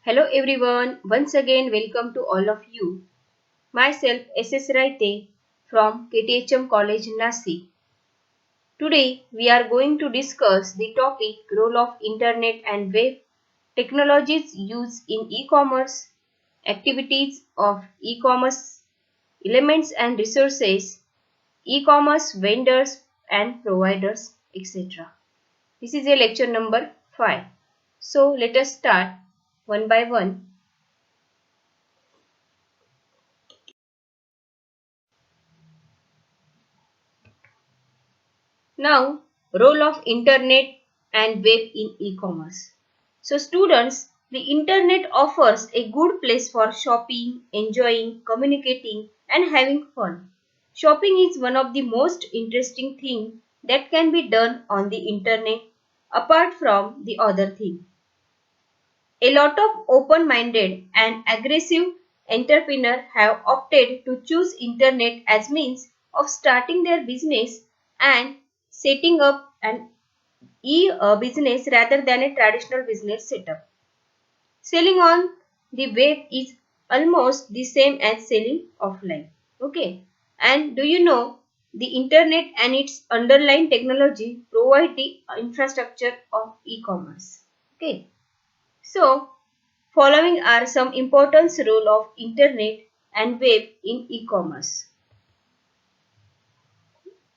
Hello everyone, once again welcome to all of you. Myself SS Raite from KTHM College Nasi. Today we are going to discuss the topic role of internet and web technologies used in e-commerce, activities of e-commerce, elements and resources, e-commerce vendors and providers, etc. This is a lecture number 5. So let us start one by one. Now, role of internet and web in e-commerce. So students, the internet offers a good place for shopping, enjoying, communicating and having fun. Shopping is one of the most interesting thing that can be done on the internet apart from the other thing. A lot of open-minded and aggressive entrepreneurs have opted to choose internet as means of starting their business and setting up an e-business rather than a traditional business setup. Selling on the web is almost the same as selling offline. Okay. And do you know the internet and its underlying technology provide the infrastructure of e-commerce. Okay. So, following are some important role of internet and web in e-commerce.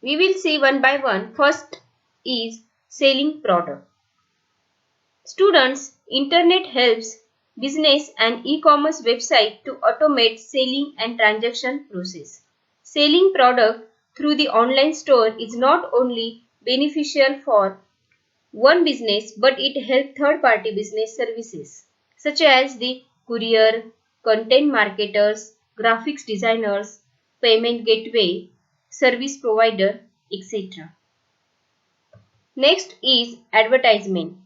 We will see one by one. First is selling product. Students, internet helps business and e-commerce website to automate selling and transaction process. Selling product through the online store is not only beneficial for one business but it helps third-party business services such as the courier, content marketers, graphics designers, payment gateway, service provider, etc. Next is advertisement.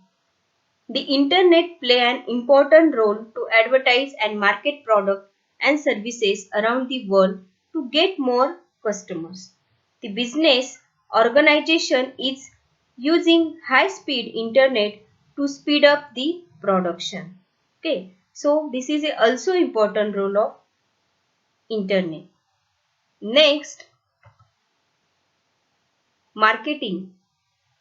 The internet play an important role to advertise and market products and services around the world to get more customers. The business organization is using high-speed internet to speed up the production. Okay, so this is also important role of internet. Next, marketing.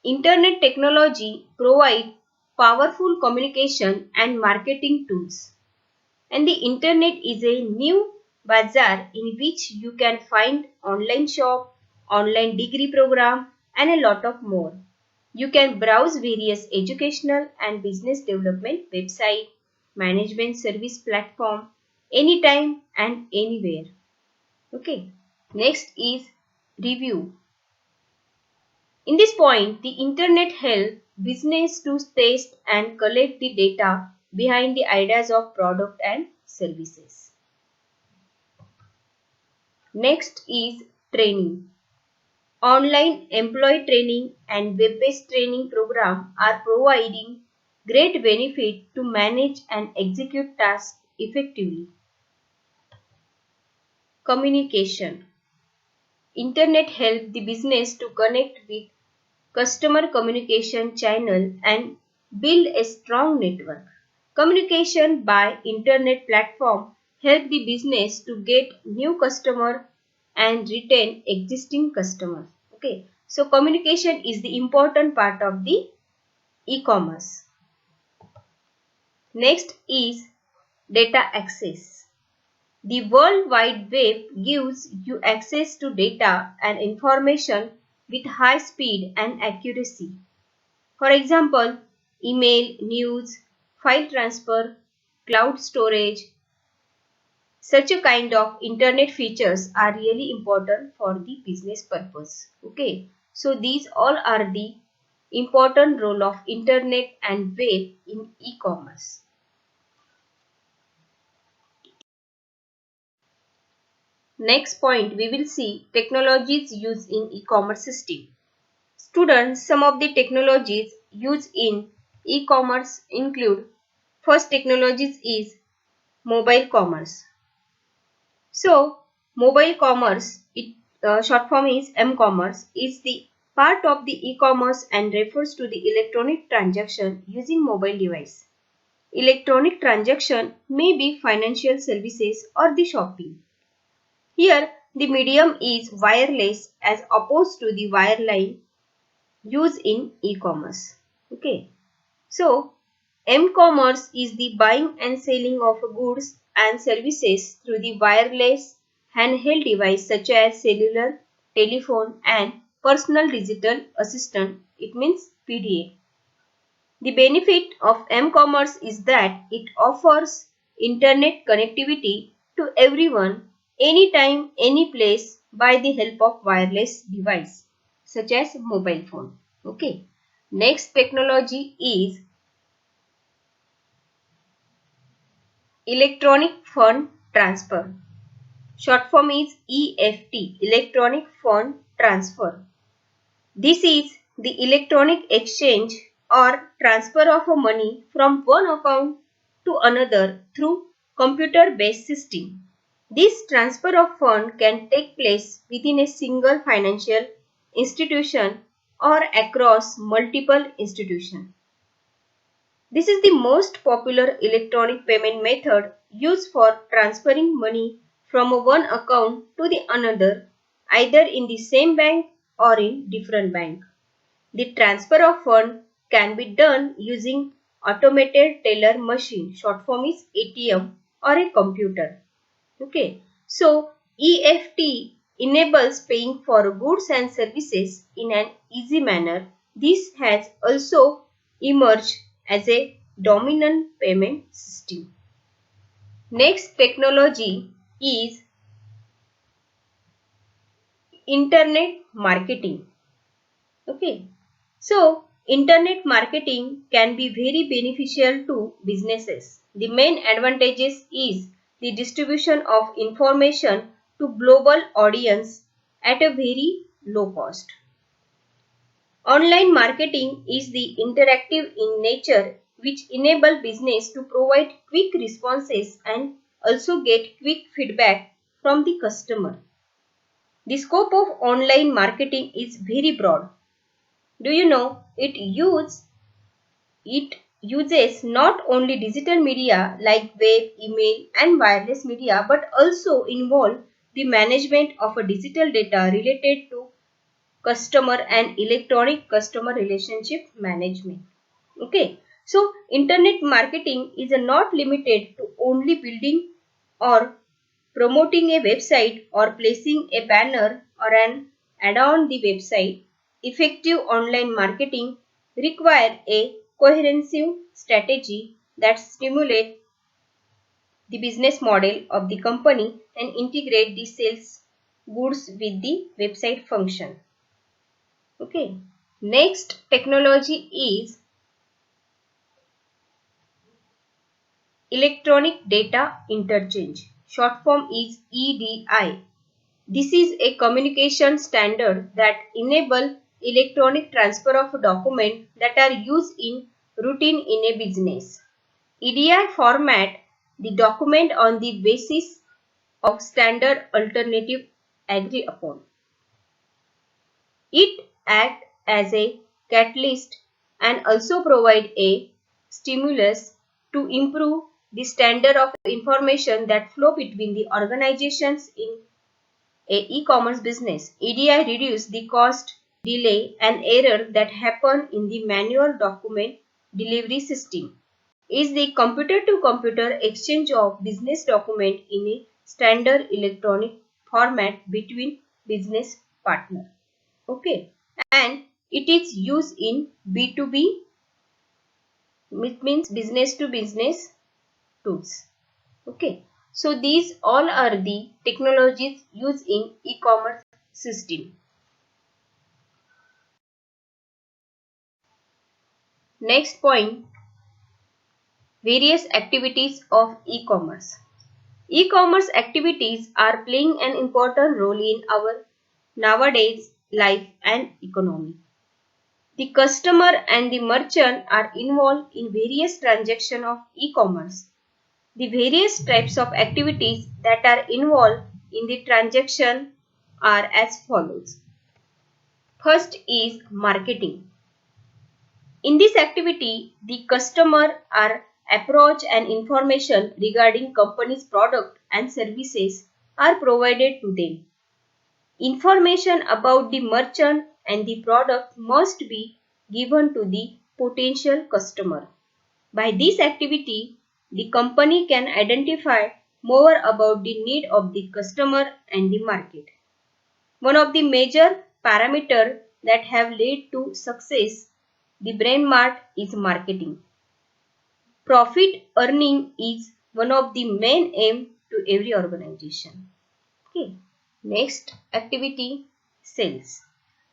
Internet technology provide powerful communication and marketing tools. And the internet is a new bazaar in which you can find online shop, online degree program and a lot of more. You can browse various educational and business development website, management service platform anytime and anywhere. Okay. Next is review. In this point, the internet helps business to test and collect the data behind the ideas of product and services. Next is training. Online employee training and web-based training program are providing great benefit to manage and execute tasks effectively. Communication. Internet helps the business to connect with customer communication channel and build a strong network. Communication by internet platform help the business to get new customer and retain existing customers. Okay, so communication is the important part of the e-commerce. Next is data access. The World Wide Web gives you access to data and information with high speed and accuracy. For example, email, news, file transfer, cloud storage. Such a kind of internet features are really important for the business purpose. Okay, so these all are the important role of internet and web in e-commerce. Next point we will see technologies used in e-commerce system. Students, some of the technologies used in e-commerce include first technologies is mobile commerce. So, mobile commerce, short form is m-commerce, is the part of the e-commerce and refers to the electronic transaction using mobile device. Electronic transaction may be financial services or the shopping. Here, the medium is wireless as opposed to the wireline used in e-commerce. Okay. So, m-commerce is the buying and selling of goods and services through the wireless handheld device such as cellular, telephone and personal digital assistant. It means PDA. The benefit of m-commerce is that it offers internet connectivity to everyone, anytime, any place by the help of wireless device such as mobile phone. Okay. Next technology is electronic fund transfer. Short form is EFT, electronic fund transfer. This is the electronic exchange or transfer of money from one account to another through computer-based system. This transfer of fund can take place within a single financial institution or across multiple institutions. This is the most popular electronic payment method used for transferring money from one account to the another, either in the same bank or in different bank. The transfer of fund can be done using automated teller machine, short form is ATM, or a computer. Okay. So EFT enables paying for goods and services in an easy manner. This has also emerged as a dominant payment system. Next technology is internet marketing. Okay. So internet marketing can be very beneficial to businesses. The main advantages is the distribution of information to global audience at a very low cost. Online marketing is the interactive in nature which enable business to provide quick responses and also get quick feedback from the customer. The scope of online marketing is very broad. Do you know it uses not only digital media like web, email and wireless media but also involve the management of a digital data related to customer and electronic customer relationship management. Okay. So internet marketing is not limited to only building or promoting a website or placing a banner or an ad on the website. Effective online marketing require a cohesive strategy that stimulates the business model of the company and integrate the sales goods with the website function. Okay. Next technology is electronic data interchange. Short form is EDI. This is a communication standard that enable electronic transfer of documents that are used in routine in a business. EDI format the document on the basis of standard alternative agreed upon. It acts as a catalyst and also provide a stimulus to improve the standard of information that flow between the organizations in a e-commerce business. EDI reduce the cost, delay and error that happen in the manual document delivery system. Is the computer-to-computer exchange of business document in a standard electronic format between business partner. Okay. And it is used in B2B, which means business to business tools. Okay. So these all are the technologies used in e-commerce system. Next point, various activities of e-commerce. E-commerce activities are playing an important role in our nowadays life and economy. The customer and the merchant are involved in various transactions of e-commerce. The various types of activities that are involved in the transaction are as follows. First is marketing. In this activity, the customer are approach and information regarding company's product and services are provided to them. Information about the merchant and the product must be given to the potential customer. By this activity, the company can identify more about the need of the customer and the market. One of the major parameters that have led to success the BrainMart is marketing. Profit earning is one of the main aim to every organization. Okay. Next activity, sales.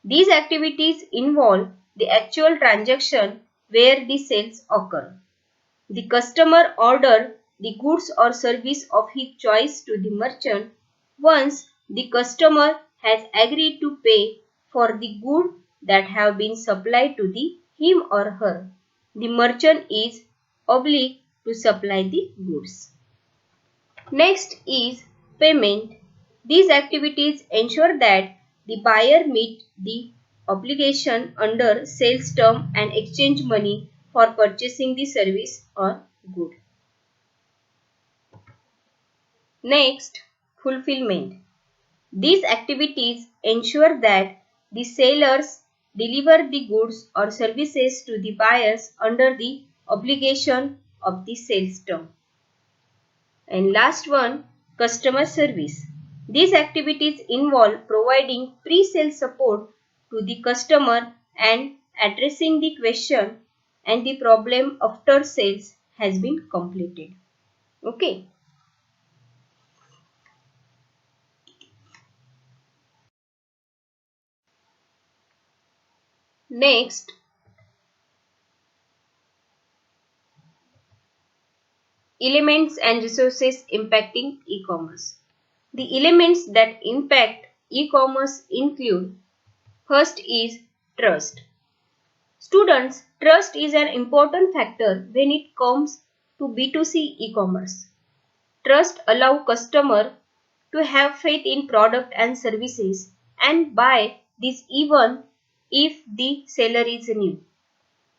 These activities involve the actual transaction where the sales occur. The customer order the goods or service of his choice to the merchant. Once the customer has agreed to pay for the good that have been supplied to him or her, the merchant is obliged to supply the goods. Next is payment. These activities ensure that the buyer meet the obligation under sales term and exchange money for purchasing the service or good. Next, fulfillment. These activities ensure that the sellers deliver the goods or services to the buyers under the obligation of the sales term. And last one, customer service. These activities involve providing pre-sale support to the customer and addressing the question and the problem after sales has been completed. Okay. Next, elements and resources impacting e-commerce. The elements that impact e-commerce include: first is trust. Students, trust is an important factor when it comes to B2C e-commerce. Trust allows customers to have faith in product and services and buy this even if the seller is new.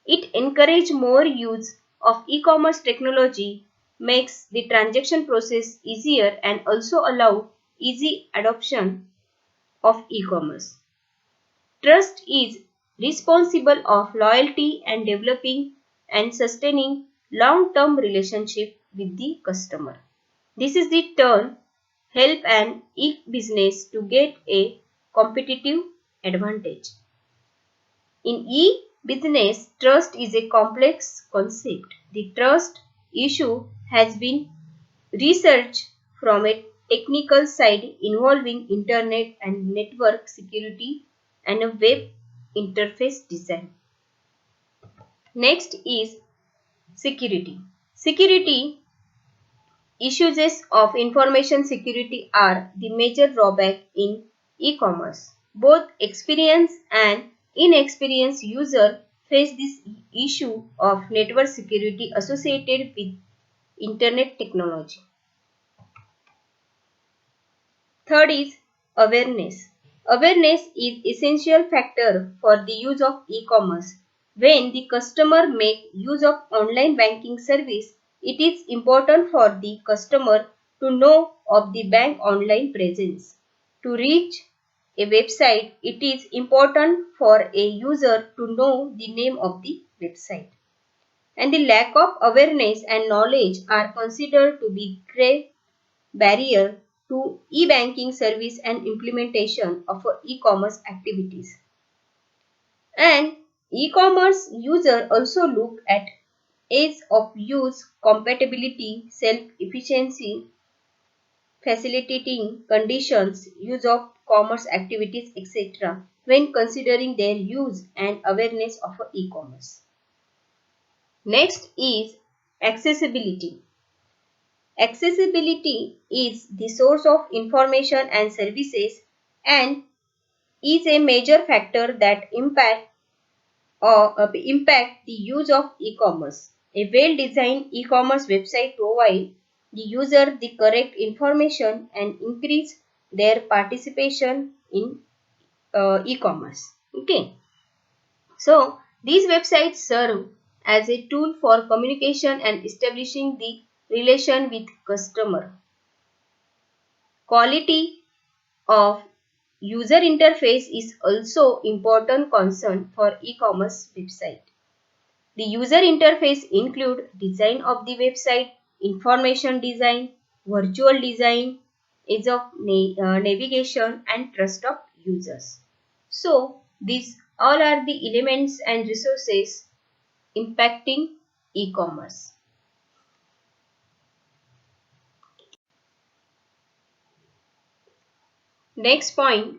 It encourages more use of e-commerce technology, makes the transaction process easier and also allow easy adoption of e-commerce. Trust is responsible of loyalty and developing and sustaining long-term relationship with the customer. This is the turn help an e-business to get a competitive advantage. In e-business, trust is a complex concept. The trust issue has been researched from a technical side involving internet and network security and a web interface design. Next is security. Security issues of information security are the major drawback in e-commerce. Both experienced and inexperienced users face this issue of network security associated with internet technology. Third is awareness. Awareness is essential factor for the use of e-commerce. When the customer make use of online banking service, it is important for the customer to know of the bank online presence. To reach a website, it is important for a user to know the name of the website. And the lack of awareness and knowledge are considered to be great barrier to e-banking service and implementation of e-commerce activities. And e-commerce users also look at ease of use, compatibility, self-efficiency, facilitating conditions, use of commerce activities, etc. when considering their use and awareness of e-commerce. Next is accessibility. Accessibility is the source of information and services and is a major factor that impact the use of e-commerce. A well-designed e-commerce website provides the user the correct information and increase their participation in e-commerce. Okay. So, these websites serve as a tool for communication and establishing the relation with customer. Quality of user interface is also important concern for e-commerce website. The user interface include design of the website, information design, virtual design, ease of navigation and trust of users. So, these all are the elements and resources impacting e-commerce. Next point,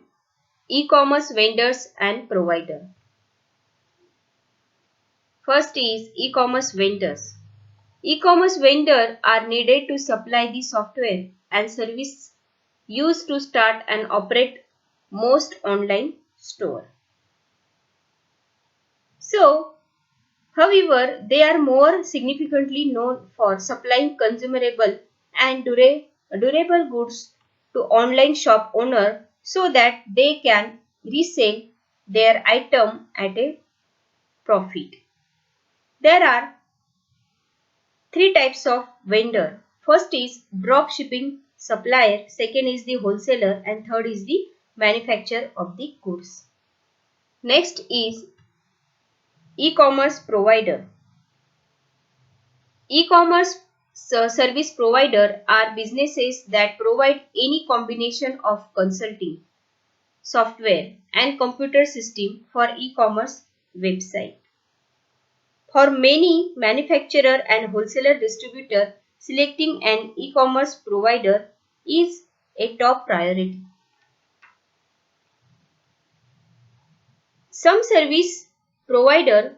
e-commerce vendors and provider. First is e-commerce vendors. E-commerce vendors are needed to supply the software and service used to start and operate most online store. So, however, they are more significantly known for supplying consumable and durable goods to online shop owner so that they can resell their item at a profit. There are three types of vendor. First is drop shipping supplier, second is the wholesaler and third is the manufacturer of the goods. Next is e-commerce provider. E-commerce service provider are businesses that provide any combination of consulting, software and computer system for e-commerce website. For many manufacturer and wholesaler distributor, selecting an e-commerce provider is a top priority. Some service provider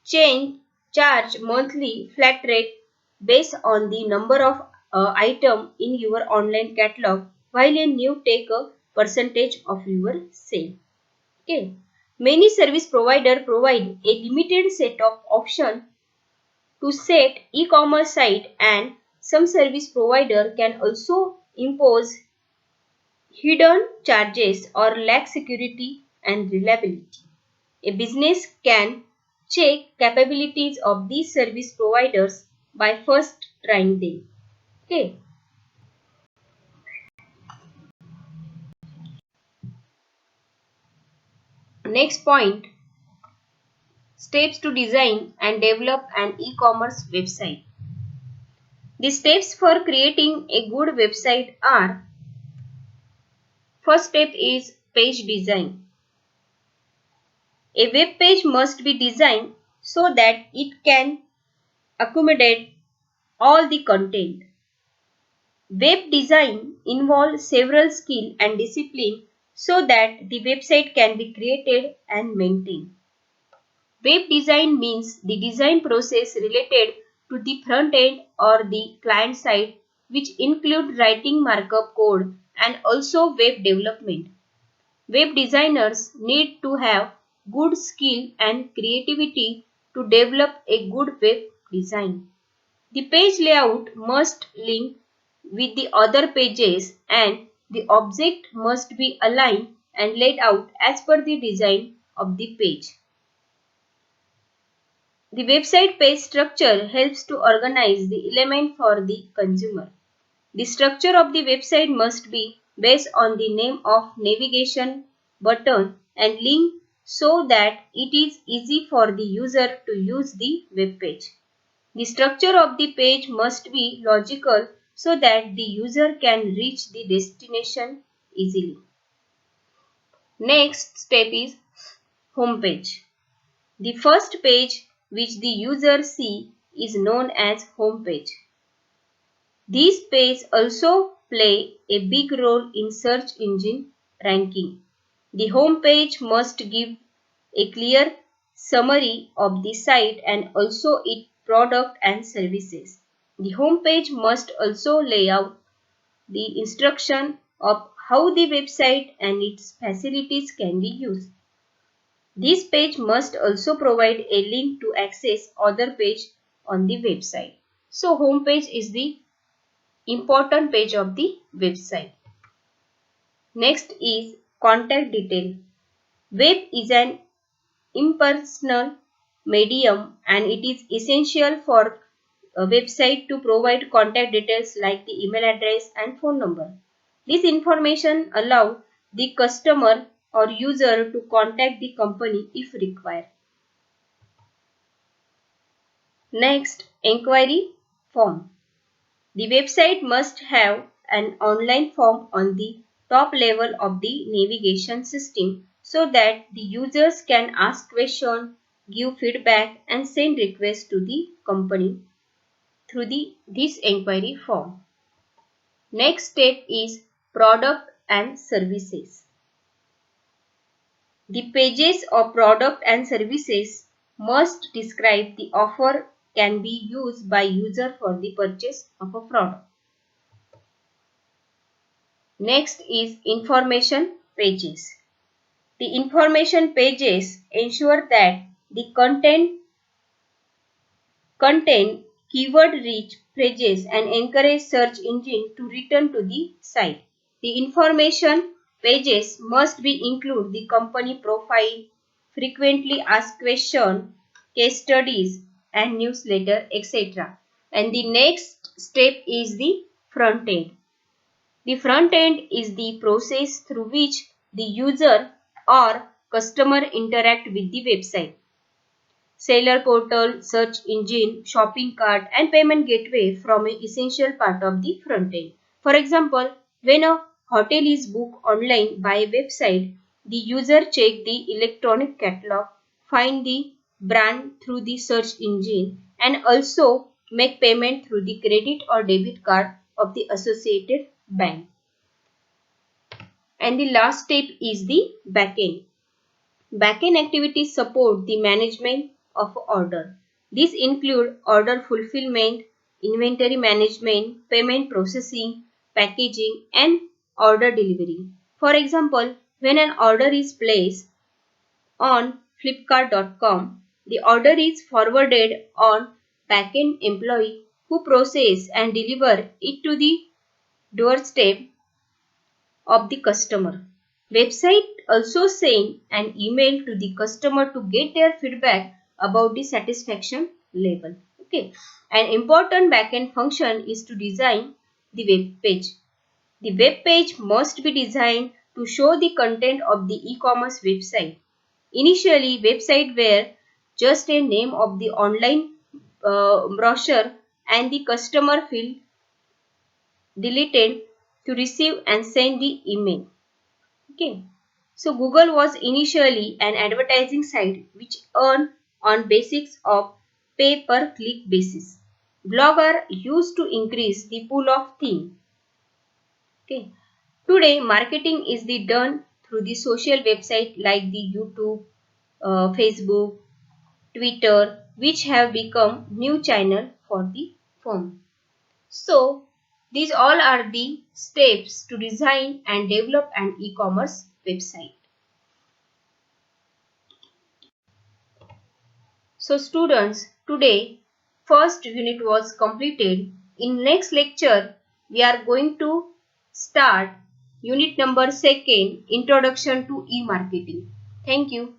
charge monthly flat rate based on the number of item in your online catalog, while a new take a percentage of your sale. Okay. Many service provider provide a limited set of options to set e-commerce site, and some service provider can also impose hidden charges or lack security and reliability. A business can check capabilities of these service providers by first trying them. Okay. Next point, steps to design and develop an e-commerce website. The steps for creating a good website are: first step is page design. A web page must be designed so that it can accommodate all the content. Web design involves several skills and disciplines so that the website can be created and maintained. Web design means the design process related to the front end or the client side, which include writing markup code and also web development. Web designers need to have good skill and creativity to develop a good web design. The page layout must link with the other pages and the object must be aligned and laid out as per the design of the page. The website page structure helps to organize the element for the consumer. The structure of the website must be based on the name of navigation button and link so that it is easy for the user to use the web page. The structure of the page must be logical so that the user can reach the destination easily. Next step is home page. The first page which the user sees is known as home page. These pages also play a big role in search engine ranking. The home page must give a clear summary of the site and also its product and services. The home page must also lay out the instruction of how the website and its facilities can be used. This page must also provide a link to access other page on the website. So home page is the important page of the website. Next is contact detail. Web is an impersonal medium, and it is essential for a website to provide contact details like the email address and phone number. This information allows the customer or user to contact the company if required. Next, inquiry form. The website must have an online form on the top level of the navigation system so that the users can ask questions, give feedback, and send requests to the company through this inquiry form. Next step is product and services. The pages of product and services must describe the offer can be used by user for the purchase of a product. Next is information pages. The information pages ensure that the content contain keyword-rich phrases and encourage search engine to return to the site. The information pages must be include the company profile, frequently asked questions, case studies, and newsletter, etc. And the next step is the front end. The front end is the process through which the user or customer interact with the website. Seller portal, search engine, shopping cart, and payment gateway form an essential part of the front end. For example, when a hotel is booked online by a website, the user check the electronic catalog, find the brand through the search engine, and also make payment through the credit or debit card of the associated bank. And the last step is the backend. Backend activities support the management of order. These include order fulfillment, inventory management, payment processing, packaging, and order delivery. For example, when an order is placed on Flipkart.com, the order is forwarded on backend employee who process and deliver it to the doorstep of the customer. Website also send an email to the customer to get their feedback about the satisfaction level. Okay. An important backend function is to design the web page. The web page must be designed to show the content of the e-commerce website. Initially, websites were just a name of the online brochure and the customer field deleted to receive and send the email. Okay. So Google was initially an advertising site which earned on basis of pay per click basis. Blogs are used to increase the pool of theme. Okay. Today marketing is done through the social website like the YouTube, Facebook, Twitter, which have become new channel for the firm. So these all are the steps to design and develop an e-commerce website. So students, today first unit was completed. In next lecture, we are going to start unit number 2, Introduction to E-Marketing. Thank you.